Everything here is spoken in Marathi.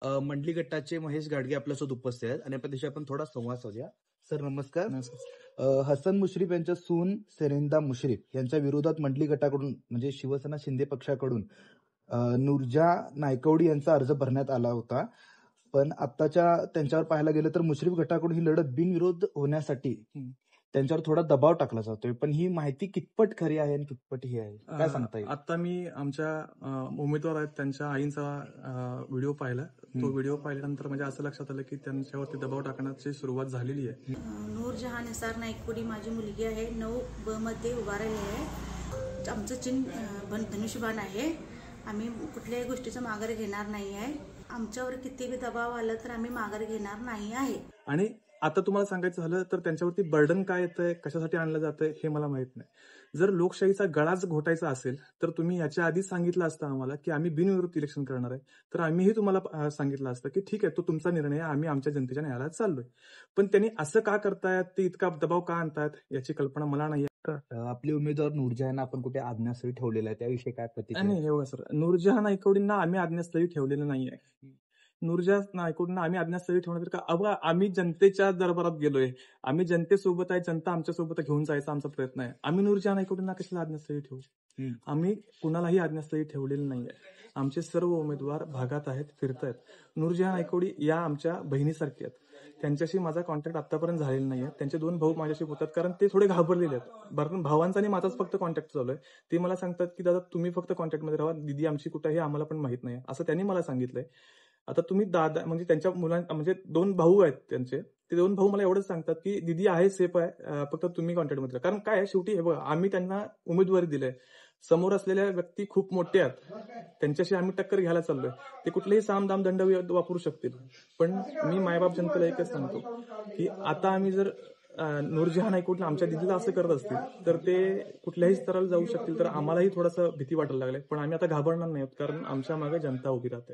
मंडली गटाचे महेश गाडगे आपल्यासोबत उपस्थित आहेत आणि आपण त्याशी आपण थोडा संवाद साधूया. सर नमस्कार. हसन मुश्रीफ यांच्या सून सेरेंदा मुश्रीफ यांच्या विरोधात मंडली गटाकडून म्हणजे शिवसेना शिंदे पक्षाकडून नुरजा नायकवडी यांचा अर्ज भरण्यात आला होता. पण आत्ताच्या त्यांच्यावर पाहायला गेलं तर मुश्रीफ गटाकडून ही लढत बिनविरोध होण्यासाठी त्यांच्यावर थोडा दबाव टाकला जातोय. पण ही माहिती कितपत खरी आहे आणि कितपत ही आहे, काय सांगता येईल? आता मी आमच्या उमेदवार आहेत त्यांच्या आईंचा व्हिडिओ पाहिला. तो व्हिडिओ पाहिल्यानंतर म्हणजे असं लक्षात आलं की त्यांच्यावरती दबाव टाकण्याची सुरुवात झालेली आहे. नूरजहां निसार नाईकवडी माझी मुलगी आहे, 9B मध्ये उभा राहिली आहे. आमचं चिन्ह धनुष्यबाण आहे. आम्ही कुठल्याही गोष्टीचं माघार घेणार नाही आहे. आमच्यावर कितीही दबाव आला तर आम्ही माघार घेणार नाही आहे. आणि आता तुम्हाला सांगायचं झालं तर त्यांच्यावरती बर्डन काय येतंय, कशासाठी आणलं जातंय हे मला माहित नाही. जर लोकशाहीचा गळाच घोटायचा असेल तर तुम्ही याच्या आधी सांगितलं असतं आम्हाला की आम्ही बिनविरोध इलेक्शन करणार आहे, तर आम्हीही तुम्हाला सांगितलं असतं की ठीक आहे, तो तुमचा निर्णय आहे, आम्ही आमच्या जनतेच्या न्यायालयात चाललोय. पण त्यांनी असं का करतायत, ते इतका दबाव का आणतायत याची कल्पना मला नाही. आपले उमेदवार नुरजा यांना आपण कुठे आज्ञास्थळी ठेवलेलं आहे, त्याविषयी काय प्रतिक्रिया? नाही हे बघा सर, नुरजहां नायकवडींना आम्ही आज्ञास्थळी ठेवलेलं नाहीये. नुरजहां नायकवडींना आम्ही आज्ञास्थळी ठेवणार का? अबा आम्ही जनतेच्या दरबारात गेलोय, आम्ही जनतेसोबत आहे, जनता आमच्यासोबत घेऊन जायचा आमचा प्रयत्न आहे. आम्ही नुरजहां नायकवडींना कशाला आज्ञास्थळी ठेवू? आम्ही कुणालाही आज्ञास्थळी ठेवलेलं नाहीये. आमचे सर्व उमेदवार भागात आहेत, फिरतायत. नुरजहां नायकवडी या आमच्या बहिणीसारख्या आहेत. त्यांच्याशी माझा कॉन्टॅक्ट आतापर्यंत झालेला नाहीये. त्यांचे 2 भाऊ माझ्याशी होतात, कारण ते थोडे घाबरलेले आहेत. कारण भावांचा आणि माझाच फक्त कॉन्टॅक्ट चालू आहे. ते मला सांगतात की दादा तुम्ही फक्त कॉन्टॅक्टमध्ये राहा, दिदी आमची कुठे आहे आम्हाला पण माहित नाही, असं त्यांनी मला सांगितलंय. आता तुम्ही दादा म्हणजे त्यांच्या म्हणजे 2 भाऊ आहेत त्यांचे, ते 2 भाऊ मला एवढंच सांगतात की दिदी आहे, सेफ आहे, फक्त तुम्ही कॉन्टॅक्टमध्ये राहा. कारण काय आहे, शेवटी हे बघा, आम्ही त्यांना उमेदवारी दिलंय. समोर असलेल्या व्यक्ती खूप मोठे आहेत, त्यांच्याशी आम्ही टक्कर घ्यायला चाललोय. ते कुठलेही सामदाम दंड वापरू शकतील. पण मी मायबाप जनतेला एकच सांगतो की आता आम्ही जर नूरजहां नायकवडी आमच्या दिदीला असं करत असतील तर ते कुठल्याही स्तराला जाऊ शकतील. तर आम्हालाही थोडंसं भीती वाटायला लागली. पण आम्ही आता घाबरणार नाही, कारण आमच्या मागे जनता उभी राहते.